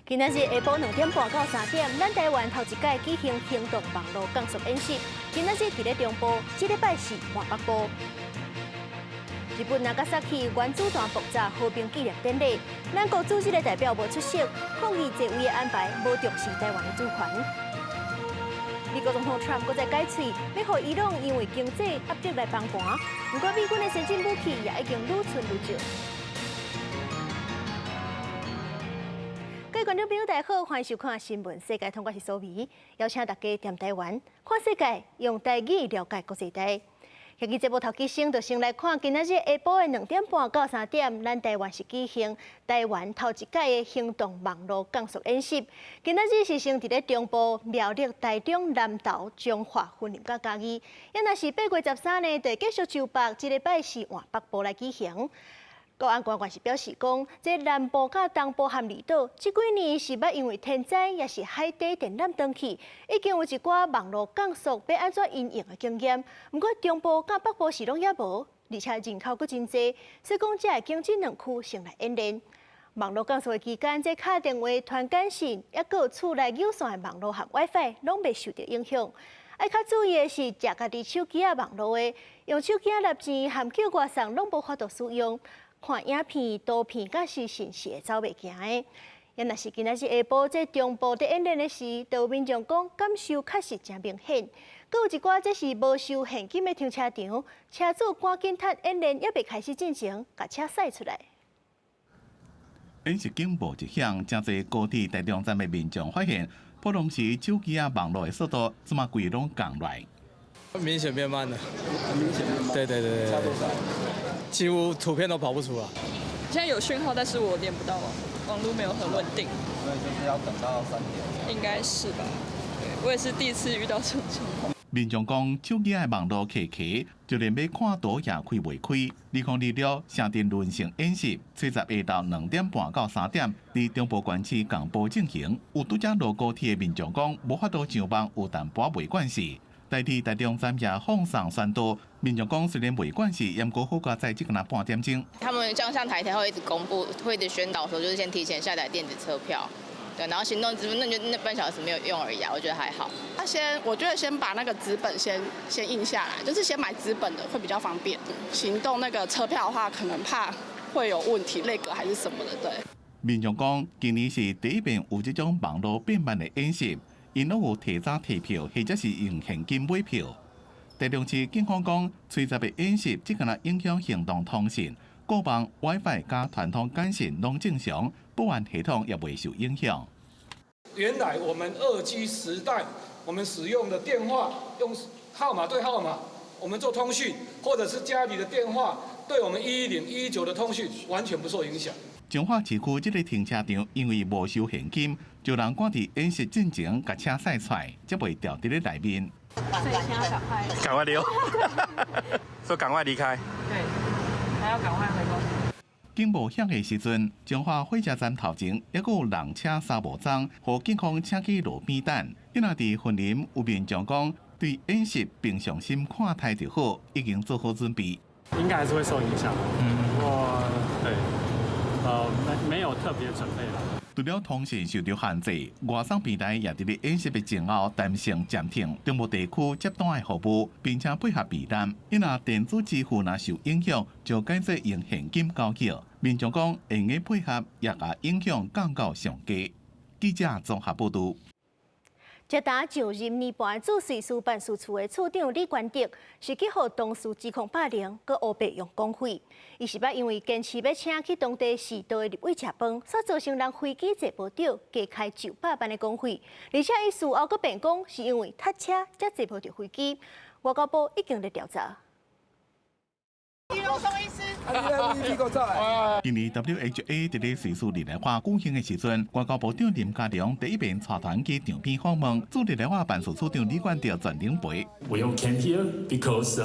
今仔日下晡2點半到3點，咱台灣頭一屆舉行行動網絡降速演習。今仔日佇咧中部，這禮拜是換北部。日本那加薩奇原子彈爆炸和平紀念典禮，咱國組織的代表無出席，抗議座位的安排無重視台灣的主權。美國總統 Trump 閣再解喙，要互伊朗因為經濟壓力來幫盤。不過，美軍的先進武器也已經愈出愈少。各位觀眾朋友，大家好，歡迎收看《新聞世界通》，我是蘇眉，邀請大家踮台灣看世界，用台語了解國際大。今日節目頭幾聲，就先來看今仔日下晡的2點半到3點，咱台灣是舉行台灣頭一屆的行動網絡降速演習。今仔日是先佇咧中部、苗栗、台中、南投、彰化、雲林甲嘉義，也若是8月13日，就繼續就北，這禮拜是換北部來舉行。國安官員是表示講，這南部甲東部和離島，這幾年是捌因為天災，也是海底電纜斷去，已經有一寡網絡降速要安怎因應的經驗。不過中部甲北部是攏也無，而且人口佫真濟，所以講這經這兩區先來演練。網絡降速的期間，這敲電話、傳簡訊，抑閣有厝內有線的網絡和 WiFi， 攏袂受到影響。愛較注意的是，食家己手機啊網絡的，用手機納錢和叫外送攏無法度使用。看影片、圖片，甲是信息會走袂行的。也若是今仔日下晡，這中部在演練的時，就有民眾講感受確實真明顯。閣有一寡這是無收現金的停車場，車主趕緊趁演練還袂開始進行，甲車駛出來。演習警報一響，真濟高鐵台中站的民眾發現，普通時手機啊網絡的速度，怎麼規攏降落來？明顯變慢了，很明顯變慢。對，差多少？幾乎圖片都跑不出來。現在有訊號，但是我連不到網絡，沒有很穩定。所以就是要等到3點。應該是吧？對，我也是第一次遇到這種情況。民眾講手機的網絡卡，就連要看圖也開袂開。2026城鎮輪成演習，7月下晝2點半到3點，佇中部縣市同步進行。有拄則落高鐵的民眾講，無法度上網，有淡薄袂關係。代替台中站也放送宣導，民眾講雖然袂關係，也過好過在這個半點鐘。他們像台鐵會一直公布，會一直宣導說，就是先提前下載電子車票，對，然後行動支付，那就那半小時沒有用而已啊，我覺得還好。我覺得先把那個紙本先印下來，就是先買紙本的會比較方便。行動那個車票的話，可能怕會有問題，內閣還是什麼的，對。民眾講今年是第一遍有這種網絡變慢的演習。因攏有提早退票，或者是用現金買票。台中市警方講，7月的演習只可能影響行動通訊，國網 WiFi 加傳統簡訊攏正常，保安系統也未受影響。原來我們2G 時代，我們使用的電話用號碼對號碼，我們做通訊，或者是家裡的電話對我們110、119的通訊，完全不受影響。彰化市區這個停車場因為無收現金，就人趕佇演習進前甲車駛出來，才袂掉佇咧內面。趕快溜，說趕快離開。對，還要趕快回公司。警報響的時陣，彰化火車站頭前還佫有人車三無章，互警方請去路邊等。因若佇雲林有民眾講，對演習平常心看待就好，已經做好準備。應該還是會受影響。不過對。沒有特別準備啦。除了通訊受到限制，外送平台也佇咧演習的前後暫時暫停中部地區接單的服務，並且配合備單。因若電子支付若受影響，就改做用現金交易。民眾講會用配合，也把影響降到上低。記者綜合報道。接打就任年半主事司辦事處的處長李冠德，是去互同事指控霸凌，佮烏白用公費。伊是捌因為堅持要請去當地市道的立委食飯，所造成人飛機坐無到，加開900萬的公費。而且伊事後佮辯講，是因為塞車才坐無到飛機。外交部已經在調查。今年 WHA 佇咧瑞士日內瓦舉行的時陣，外交部長林佳龍第一遍帶團去場邊訪問，駐日內瓦辦事處長李冠德全領陪。We all came here because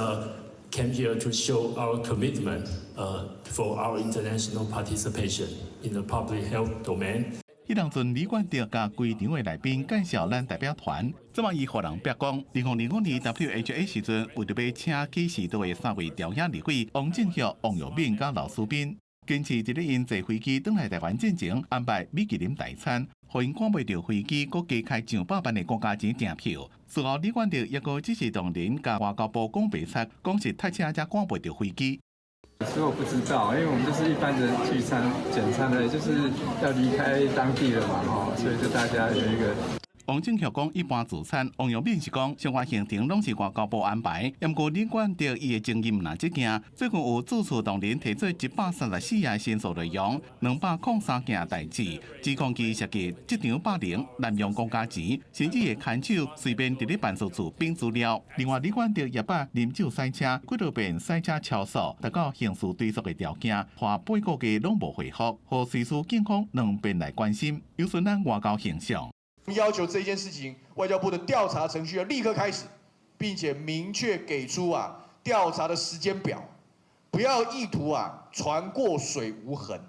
came here to show our commitment for our international participation in the public health domain. 迄當陣李冠德甲規場的來賓介紹咱代表團，這麼伊互人逼講，2005年 WHA 時陣為着要請去市道的3位調解立委王正旭、王玉敏甲劉思斌，堅持一日因坐飛機返來台灣進前安排米其林大餐，互因趕袂到飛機，佫加開上百萬的國家錢訂票。事後李冠德也個只是同仁甲外交部講白賊，講是塞車才趕袂到飛機。其實我不知道，因為我們就是一般的聚餐、簡餐的，就是要離開當地了嘛，吼，所以就大家有一個。王正橋講一般自產，王陽敏是講相關行程攏是外交部安排，不過李冠德伊的經驗若這件，最近有主廚同仁提出134項申訴內容，203件代誌，指控其涉及職場霸凌、濫用公家錢，甚至會牽手隨便佇咧辦事處編資料。另外，李冠德也把啉酒賽車、幾多遍賽車超速，達到刑事追訴的條件，話8個月攏無回復，和隨時警方兩邊來關心，有損咱外交形象。要求這件事情，外交部的調查程序要立刻開始，並且明確給出調查的時間表，不要意圖船過水無痕，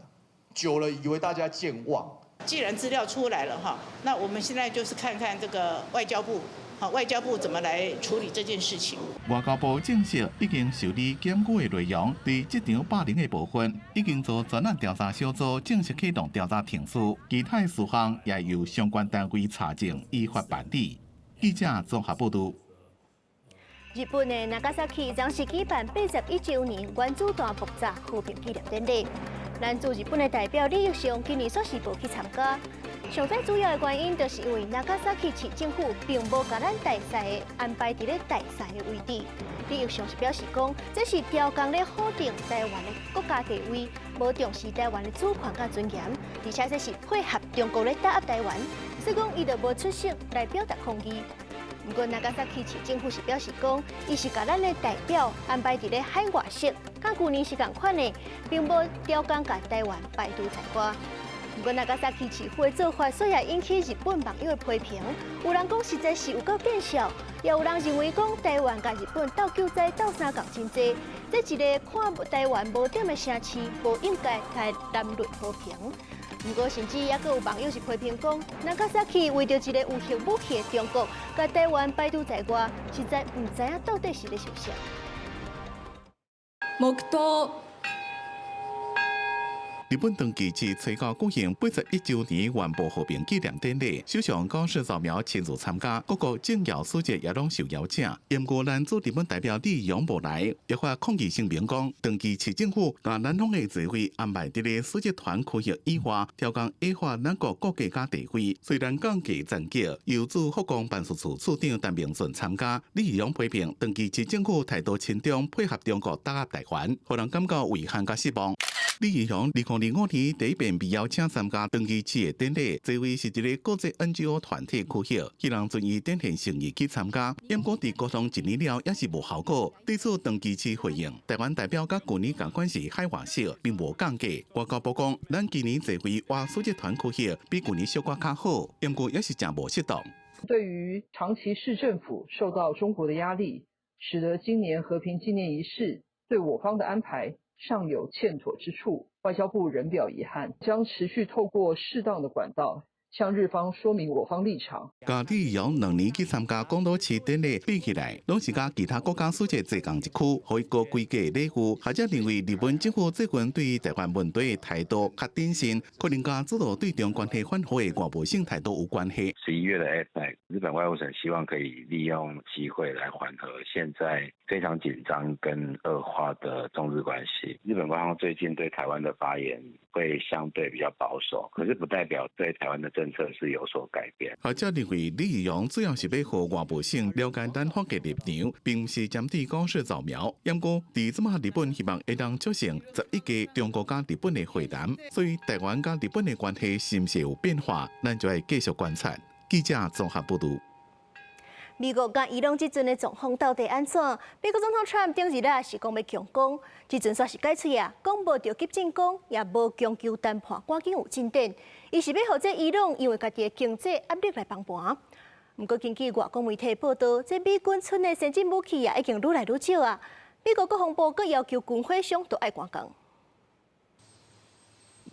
久了以為大家健忘。既然資料出來了哈，那我們現在就是看看這個外交部怎麼來處理這件事情。外交部證實已經受理檢舉的內容，對職場霸凌的部分已經做專案調查小組正式啟動調查程序，其他事項也由相關單位查證依法辦理。記者綜合報道。日本的Nagasaki將是舉辦81周年原子彈爆炸和平紀念典禮，咱駐日本的代表李玉雄今年說是無去參加。上最主要的原因，就是因為Nagasaki市政府並無甲咱大賽安排佇咧大賽的位置。李玉雄是表示講，這是調工咧否定台灣的國家地位，無重視台灣的主權甲尊嚴，而且這是配合中國咧打壓台灣，所以講伊就無出聲來表達抗議。不過Nagasaki市政府是表示講，伊是甲咱的代表安排佇咧海外式，甲舊年是共款的，並無調工甲台灣排除在外。不過Nagasaki市府的做法，雖然引起日本網友的批評，有人講實在是有夠變相，也有人認為講台灣甲日本鬥救災鬥相共真濟，這一個看台灣無點的城市，無應該來談論和平。不過甚至也閣有網友是批評講，Nagasaki為着一個有核武器的中國，甲台灣排除在外，實在唔知影到底是咧想啥。黙禱。日本長崎市催告舉行81周年原爆和平紀念典禮，首相高市早苗親自參加，各國政要書記也攏受邀請。不過咱駐日本代表李勇無來，也發抗議聲明講，長崎市政府把南方的聚會安排佇咧書記團區域以外，調工矮化咱國國家甲地位。雖然降級戰績，由駐福岡辦事處處長陳明順參加，李勇批評長崎市政府態度親中，配合中國打壓台灣，讓人感覺遺憾甲失望。李義雄2005年第一遍被邀請參加長崎市的典禮，這位是一個國際 NGO 團體區域，希望盡伊展現誠意去參加。不過佇溝通一年了，也是無效果。對此長崎市回應，台灣代表甲舊年同款是海外式，並無降價。外交部講，咱今年聚會活書記團區域比舊年小可較好，不過也是真無適當。對於長崎市政府受到中國的壓力，使得今年和平紀念儀式對我方的安排尚有欠妥之處，外交部仍表遺憾，將持續透過適當的管道向日方說明我方立場。甲李勇2年去參加廣島市典禮比起來，攏是甲其他國家書記坐同一區，可以過規格禮遇。學者認為，日本政府最近對於台灣問題的態度較謹慎，可能甲主導對中關係緩和的外部性態度有關係。11月的 APEC， 日本外務省希望可以利用機會來緩和現在非常緊張跟惡化的中日關係。日本官方最近對台灣的發言會相對比較保守，可是不代表對台灣的政策是有所改變。學者認為，李義勇主要是要和外部省了解咱方嘅立場，並不是針對高市早苗。不過，在這麼日本希望會當促成11個中國加日本的會談，所以台灣加日本的關係是不是有變化，咱就要繼續觀察。記者綜合報道。美國甲伊朗即陣的狀況到底安怎？美國總統 Trump 頂日啦是講要強攻，即陣煞是解喙啊，講無着急進攻，也無強求談判趕緊有進展。伊是要讓這伊朗因為家己的經濟壓力來幫盤。不過根據外國媒體報道，這美軍存的先進武器也已經愈來愈少啊。美國國防部閣要求軍火商都愛關工。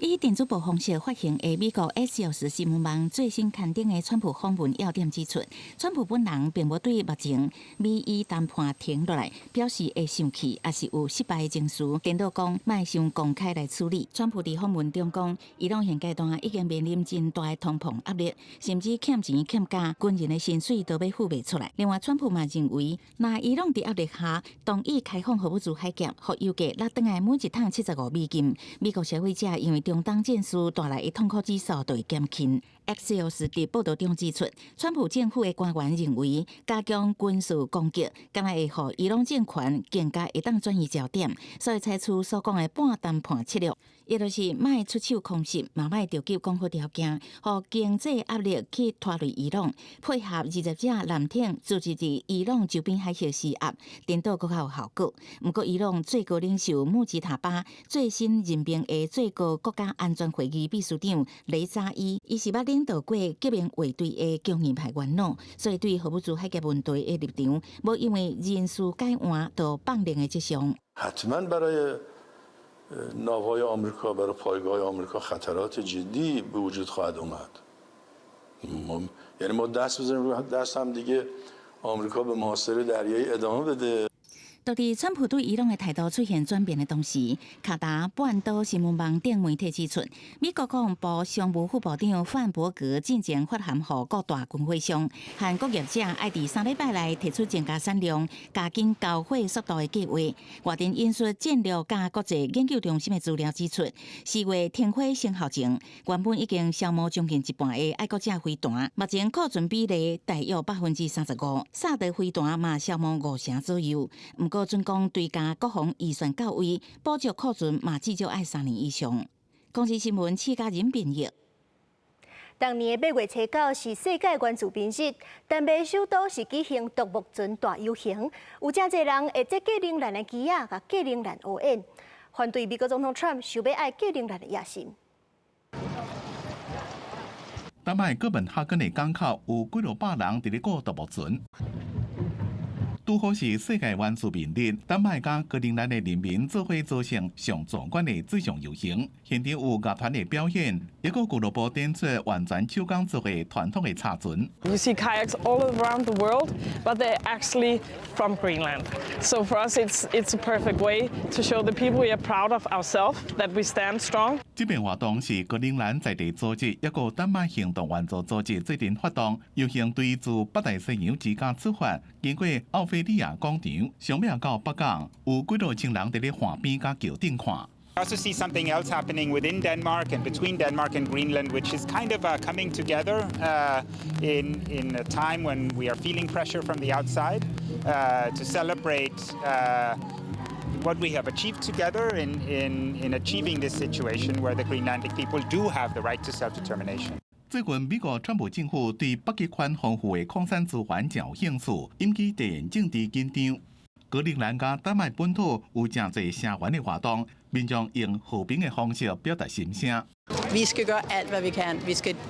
以電子報方式發行的美國 Axios 新聞網最新刊登的川普訪問要點指出，川普本人並無對目前美伊談判停落來表示會生氣，也是有失敗的情緒。顛倒講，賣想公開來處理。川普佇訪問中講，伊朗現階段已經面臨真大的通膨壓力，甚至欠錢欠價，軍人的薪水都要付袂出來。另外，川普嘛認為，若伊朗佇壓力下同意開放貨物資海峽，互油價拉登來每一桶75美金，美國消費者因為中東戰事帶來的痛苦指數就會減輕。Axios 佇報道中指出，川普政府的官員認為，加強軍事攻擊，敢若會讓伊朗政權更加會當轉移焦點，所以採取所講的半談判策略，也就是賣出手空襲，嘛賣着急講好條件，互經濟壓力去拖累伊朗，配合20隻艦艇組織佇伊朗周邊海峽施壓，顛倒更較有效果。不過，伊朗最高領袖穆吉塔巴最新任命的最高國家安全會議秘書長雷扎伊，伊是捌領導過革命衛隊的強硬派元老，所以對貨物資海峽問題的立場，無因為人事改換就放冷的跡象。حتما برای ناوهای آمریکا برای پایگاه آمریکا خطرات جدی به وجود خواهد اومد. یعنی ما دست بزنیم روی دست هم دیگه آمریکا به محاصره دریایی ادامه بده. 就在川普對伊朗的態度出現轉變的同時，卡達半島新聞網等媒體指出，美國國防部商務副部長范伯格進前發函予各大軍火商，和工業者愛佇3禮拜內提出增加產量、加緊交貨速度的計劃。外電引述戰略甲國際研究中心的資料指出，4月停火生效前，原本已經消磨將近一半的愛國者飛彈，目前庫存比例大約35%，薩德飛彈嘛消磨50%左右。不過準講追加國防預算到位，補足庫存嘛至少愛3年以上。公視新聞謝佳仁編譯。當年8月初9是世界原住民日，但北首都是舉行獨木船大遊行，有真濟人會坐格陵蘭的旗仔，甲格陵蘭烏煙，反對美國總統 Trump 想要愛格陵蘭的野心。丹麥哥本哈根的港口有幾落百人佇咧過獨木船。拄好是世界原住民日，丹麥甲格陵蘭的人民做伙組成上壯觀的水上遊行，現場有樂團的表演，也個俱樂部展出完全手工做的傳統的插船。You see kayaks all around the world, but they're actually from Greenland. So for us, it's a perfect way to show the people we are proud of ourselves, that we stand strong. 這邊活動是格陵蘭在地組織，一個丹麥行動援助組織最近發動遊行，對自北大西洋之間出發，經過奧菲利亞廣場，上面到北港，有幾多千人在咧岸邊甲橋頂看。I also see something else happening within Denmark and between Denmark and Greenland, which is kind of coming together in a time when we are feeling pressure from the outside to celebrate what we have achieved together in achieving this situation where the Greenlandic people do have the right to self-determination. 最近美國川普政府對北極圈豐富的礦產資源真有興趣，引起地緣政治緊張。格陵蘭甲丹麥本土有真濟聲援的活動，民眾用和平的方式表達心聲。Vi skal gøre alt, hvad vi kan.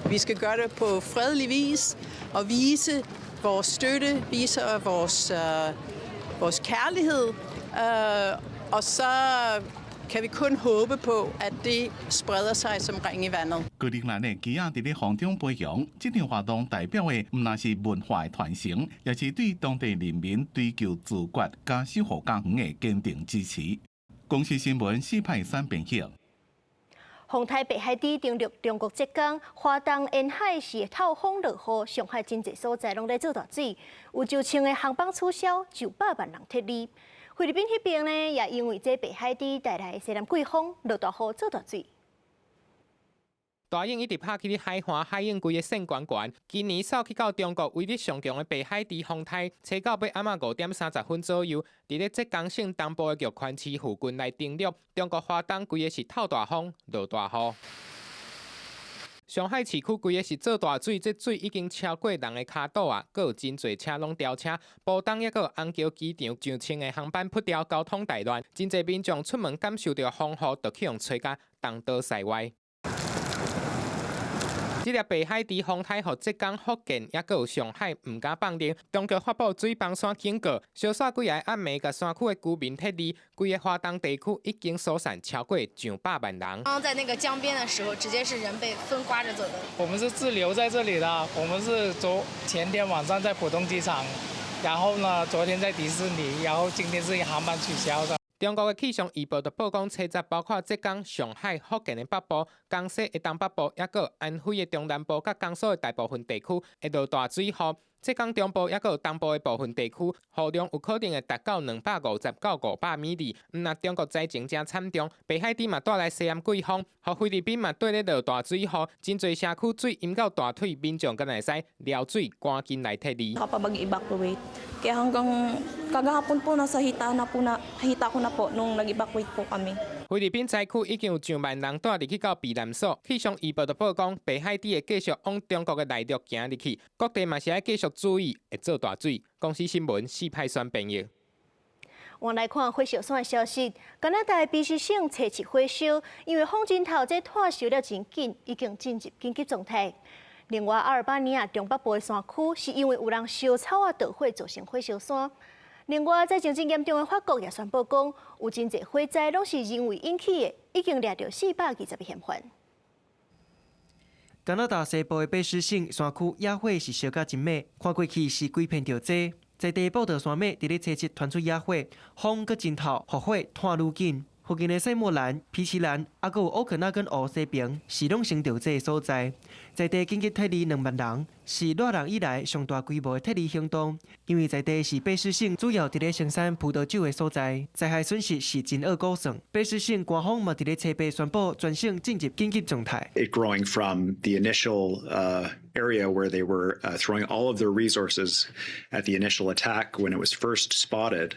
Vi skal gøre det på fredelig vis og vise vores støtte, vise vores kærlighed, og så kan vi kun håbe på, at det spreder sig som ring i vandet. 格陵蘭的旗仔佇咧風中飛揚，這場活動代表的唔單是文化的傳承，也是對當地人民追求自決加守護家園的堅定支持。公視新聞4派3編輯。風台北海地登陸中國浙江，華東沿海是透風落雨，上海真濟所在攏在做大水，有就稱的航班取消，900萬人撤離。菲律賓迄邊呢，也因為這北海地帶來西南季風，落大雨做大水。大鷹一直拍起海岸海鷹區的線管管，今年掃去到中國威力上強的北海地風台，初到要暗暝5點30分左右，佇咧浙江省東部的玉泉市附近來登陸。中國華東規個是透大風、落大雨。上海市區規個是做大水，這水已經超過人的骹肚啊！閣有真濟車攏調車，浦東也閣有虹橋機場上清的航班撲掉，交通大亂。真濟民眾出門感受到風雨，就去用吹甲東倒塞外。這粒北海地風台，互浙江、福建，也閣有上海唔敢放電。當局發布水防山警告，小煞幾個暗暝，甲山區的居民撤離，規個華東地區已經疏散超過200萬人。剛剛在那個江邊的時候，直接是人被風刮着走的。我們是滯留在這裡的，我們是前天晚上在浦東機場，然後呢，昨天在迪士尼，然後今天是航班取消的。中國的氣象預報就報講，車閘包括浙江、上海、福建的北部、江西的東北部，也閣安徽的中南部，甲江蘇的大部分地區會落大水雨。浙江中部也閣有東部的部分地區，雨量有可能會達到250到500米里。若中國災情真慘重，北海地嘛帶來西南季風，和菲律賓嘛對咧落大水雨，真濟社區水淹到大腿，民眾敢會使撩水，趕緊來撤離。 Kaya hanggang kagahapon po nasa hita ko na po nung nag-evacuate po kami. 菲律賓災區已經有上萬人帶入去到避難所。氣象預報就報講，北海地會繼續往中國的內陸行入去，各地嘛是要繼續注意會做大水。公司新聞4派選朋友。我來看火燒山消息，加拿大必須省採取火燒，因為風真頭這炭燒了真緊，已經進入緊急狀態。另外，阿爾巴尼亞中北部的山區是因為有人燒草啊導火造成火燒山。另外，災情真嚴重的法國也宣布講，有真濟火災攏是人為引起的，已經掠到420個嫌犯。加拿大西部的卑詩省山區野火是燒甲真猛，看過去是規片着災。在地報道山尾佇咧初七傳出野火，風閣真透，火炭愈緊。附近的塞莫蘭、皮奇蘭，還有奧克納跟奧西平，是攏成着災所在。在地緊急撤離2萬人，是熱人以來上大規模的撤離行動。因為在地是卑詩省主要佇咧生產葡萄酒的所在，災害損失是真惡估算。卑詩省官方嘛佇咧初八宣布全省進入緊急狀態。It growing from the initial area where they were throwing all of their resources at the initial attack when it was first spotted,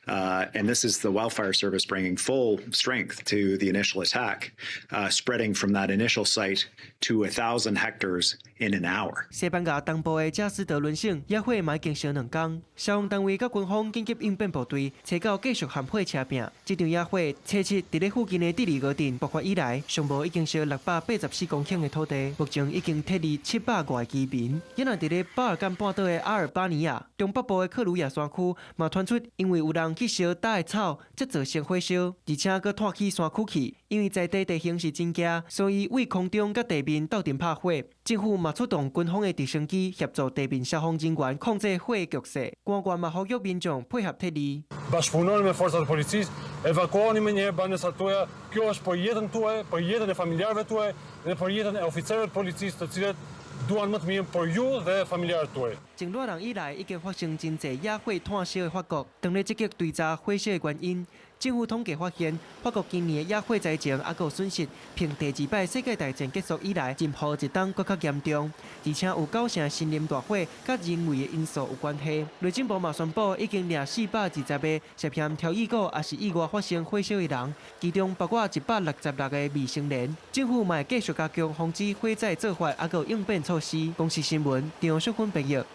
and this is the wildfire service bringing full strength to the initial attack, spreading from that initial site to 1,000 hectares in an hour. 西班牙東部的加斯德倫省野火嘛已經燒2天，消防單位甲軍方緊急應變部隊找到繼續含火車拼。這場野火初七佇咧附近的第2號鎮爆發以來，上無已經燒684公頃的土地，目前已經撤離700外居民。也若佇咧巴爾幹半島的阿爾巴尼亞中北部的克魯亞山區嘛傳出，因為有人去燒搭的草，則造成火燒，而且閣拖起山區去。因為在地地形是真驚，所以為空中甲地面鬥陣拍火。政府嘛出動軍方的直升機協助地面消防人員控制火的局勢。官員嘛呼籲民眾配合撤離。Bashkëpunoni me forcat e policisë, evakuoni më një herë banesat tuaja. Kjo është për jetën tuaj, për jetën e familjarëve tuaj dhe për jetën e oficerëve të policisë, të cilët duan më të mirë për ju dhe familjarët tuaj。從熱人以來，已經發生真濟野火炭燒的法國，當咧積極追查火燒的原因。政府統計發現，法國今年的野火災情還有損失，比第2擺世界大戰結束以來，任何一檔更較嚴重，而且有9成森林大火甲人為的因素有關係。內政部嘛宣布，已經掠420個涉嫌挑異國，也是意外發生火燒的人，其中包括166個未成年。政府嘛會繼續加強防止火災做法，還有應變措施。公視新聞張淑芬報道。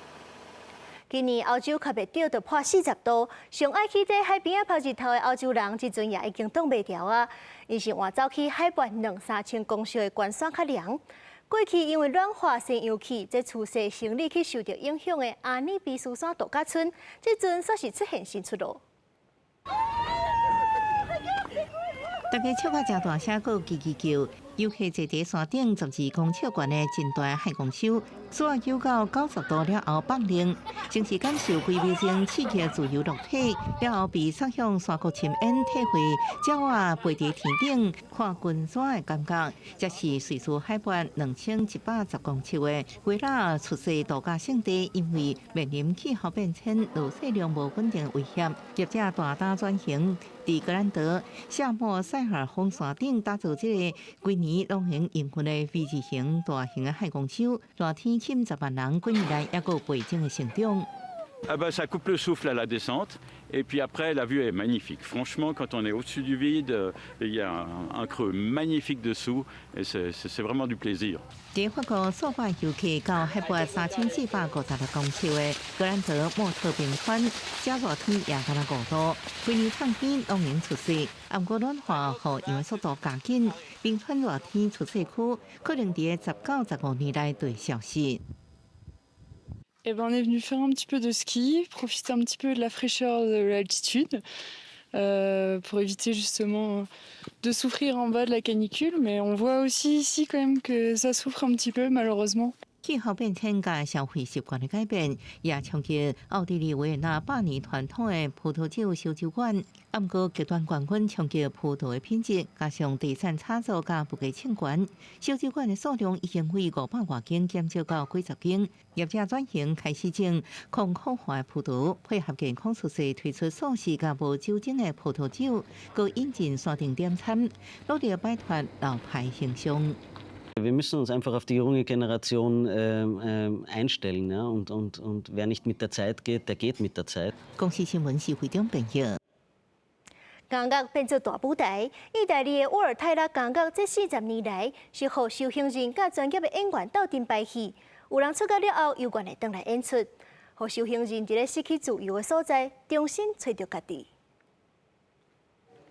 今年歐洲較袂著就破40度，上愛去在海邊啊曬日頭的歐洲人，即陣也已經擋袂牢啊！伊是換走去海拔2-3千公尺的懸山較涼。過去因為暖化先氧氣，這趨勢生理去受到影響的阿尼比斯山度假村，即陣煞是出現新出路。大家笑甲真大聲，閣嘰嘰叫。遊客坐佇山頂12公尺懸的真大海公獸，所遊到90度了後放冷，先是感受規味性刺激自由落體，了後被送向山谷深淵體會鳥仔飛佇天頂看群山的感覺，這是瑞士海拔2110公尺的維拉出世度假勝地，因為面臨氣候變遷、落雪量無穩定的威脅，業者大膽轉型，佇格蘭德夏末塞爾峰山頂打造這個規年攏行營運的 V 字形大型的海公獸，熱天70萬人幾年來也閣倍增的成長。Ah bah, ça coupe le souffle à la descente. Et puis après, la vue est magnifique. Franchement, quand on est au-dessus du vide, il y a un creux magnifique dessous. Et c'est vraiment du plaisir. 在法國數百遊客到海拔3456公尺的格蘭德莫特冰川，這熱天也敢若5度，去年創天當然出色，不過暖化和因為速度加緊，冰川熱天出世區可能在19-15年內對消失。 Eh ben, on est venu faire un petit peu de ski, profiter un petit peu de la fraîcheur de l'altitude pour éviter justement de souffrir en bas de la canicule. Mais on voit aussi ici quand même que ça souffre un petit peu malheureusement. 氣候變遷加消費習慣的改變，也衝擊奧地利維也納百年傳統的葡萄酒燒酒館。不過極端降溫衝擊葡萄的品質，加上地產差數加不計稱關，燒酒館的數量已經為500多間減少到幾十間。業者轉型開始種抗氧化的葡萄，配合健康措施推出素食加無酒精的葡萄酒，佮引進山頂點餐，努力擺脫老牌形象。 Wir müssen uns einfach auf die junge Generation einstellen. Ja? Und wer nicht mit der Zeit geht, der geht mit der Zeit. 公司新聞是會長朋友。港樂變做大舞台，意大利的沃爾泰拉港樂這40年來是和受刑人甲專業的演員鬥陣排戲，有人出國了後又願意回來演出，和受刑人佇咧失去自由的所在重新找到家己。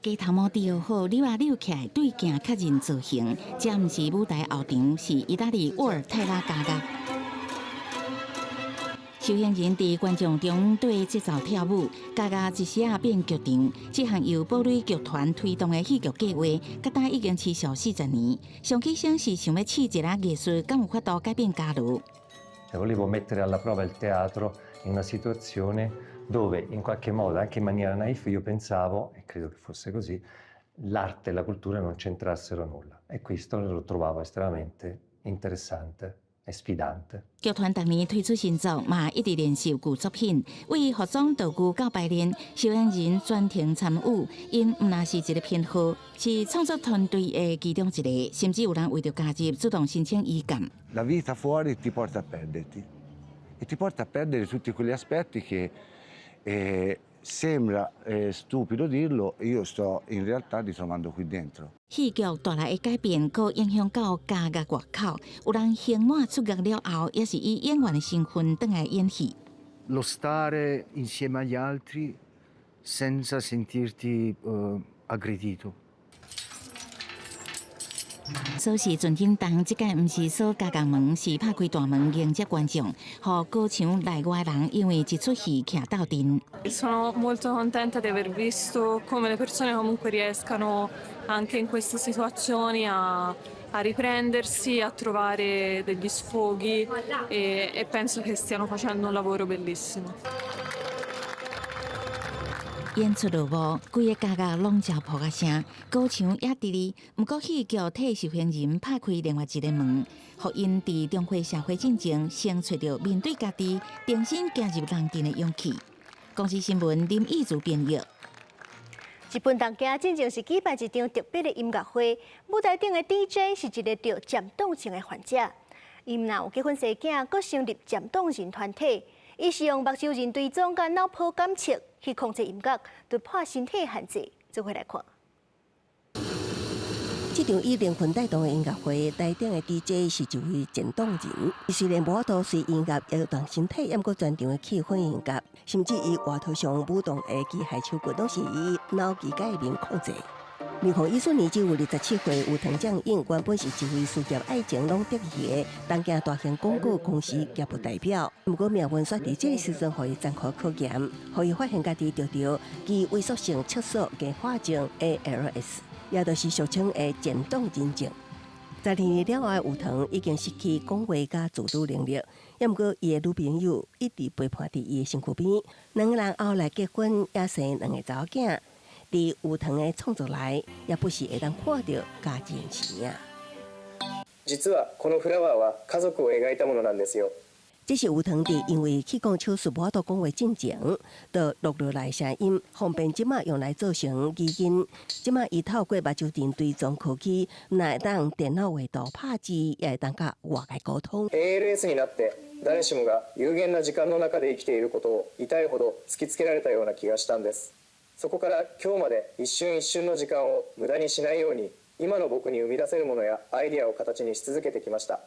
雞頭毛雕好扭啊扭起來，對鏡較認造型。這毋是舞台後場，是意大利沃爾泰拉家樂。受刑人佇觀眾中對節奏跳舞，家樂一時啊變劇場。這項由堡壘劇團推動的戲劇計劃，到今已經持續40年。上起先是想要試一下藝術敢有法度改變家路。 Volevo mettere alla prova il teatro in una situazione dove in qualche modo, anche in maniera naif, io pensavo, e credo che fosse così, l'arte e la cultura non c'entrassero nulla. E questo lo trovavo estremamente interessante e sfidante. 劇團逐年推出新作，嘛一直練習舊作品，為服裝道具到排練，受刑人專程參與，因毋那是一個偏好，是創作團隊的其中一個，甚至有人為着加入主動申請移監。 La vita fuori ti porta a perderti e ti porta a perdere tutti quegli aspetti che sembra stupido dirlo, io sto in realtà ritrovando qui dentro. 戲劇帶來的改變，佫影響到家樂外口，有人刑滿出獄了後，也是以演員的身份轉來演戲。 Lo stare insieme agli altri senza sentirti aggredito. 所是準天堂，這屆毋是鎖家家門，是拍開大門迎接觀眾，予歌場內外人因為一出戲徛鬥陣。 Sono molto contenta di aver visto come le persone comunque riescano anche in queste situazioni a riprendersi, a trovare degli sfoghi e penso che stiano facendo un lavoro bellissimo. 演出落幕，規個家樂攏招破個聲，歌場也佇哩。毋過戲劇替受刑人拍開另外一個門，互因佇重回社會進程，先找到面對家己、重新加入人群的勇氣。公司新聞林義如編譯。日本東京真正是舉辦一場特別的音樂會，舞台頂的 DJ 是一個得漸凍症的患者，伊毋但有結婚生囝，閣成立漸凍人團體。 伊是用目睭人追蹤甲腦波感測去控制音樂，突破身體限制。做伙來看。這場以靈魂帶動的音樂會，台頂的 DJ 是一位漸凍人。雖然無都是音樂搖動身體，抑過全場的氣氛音樂，甚至伊畫頭上舞動的機械手骨，都是以腦機界面控制。 2014年只有27歲，有藤獎映原本是一位事業愛情攏得意的東京大型廣告公司業務代表。不過命運卻佇這個時陣，互伊艱苦考驗，互伊發現家己得到其萎縮性側索硬化症 ALS， 也就是俗稱的漸凍人症。12年了後的有藤已經失去講話甲自主能力，也毋過伊的女朋友一直陪伴佇伊的身軀邊，兩個人後來結婚，也生2個查某囝。 佇有藤的創作內，也不是會當看到家人形影。実はこのフラワーは家族を描いたものなんですよ。這是有藤佇因為氣管手術無法度講話進前，就錄落來聲音，方便即馬用來做成語音。即馬伊透過目睭電追蹤科技，若會當電腦畫圖、拍字，也會當甲外界溝通。ALS になって誰しもが有限な時間の中で生きていることを痛いほど突きつけられたような気がしたんです。そこから今日まで一瞬一瞬の時間を無駄にしないように、今の僕に生み出せるものやアイデアを形にし続けてきました。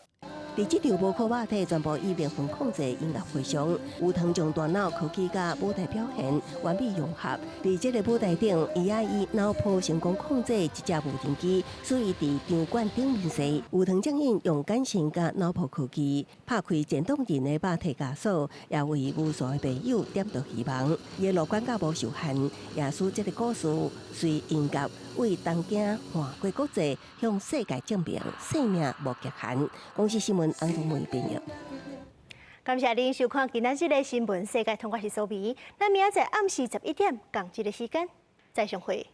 伫这场无可话题全部以面粉控制音乐会上，有汤将大脑科技甲舞台表现完美融合。伫这个舞台顶，伊也以脑波成功控制一只无人机，所以伫场馆顶面时，有汤将因用感性甲脑波科技拍开渐冻人的肉体枷锁，也为无数的朋友点着希望。伊的乐观甲无受限，也使这个故事随音乐为东京换过国际，向世界证明生命无极限。公司新闻安宗梅编译。感謝您收看今仔日的新聞世界，通我是蘇眉。咱明仔載暗時11點，共一個時間再相會。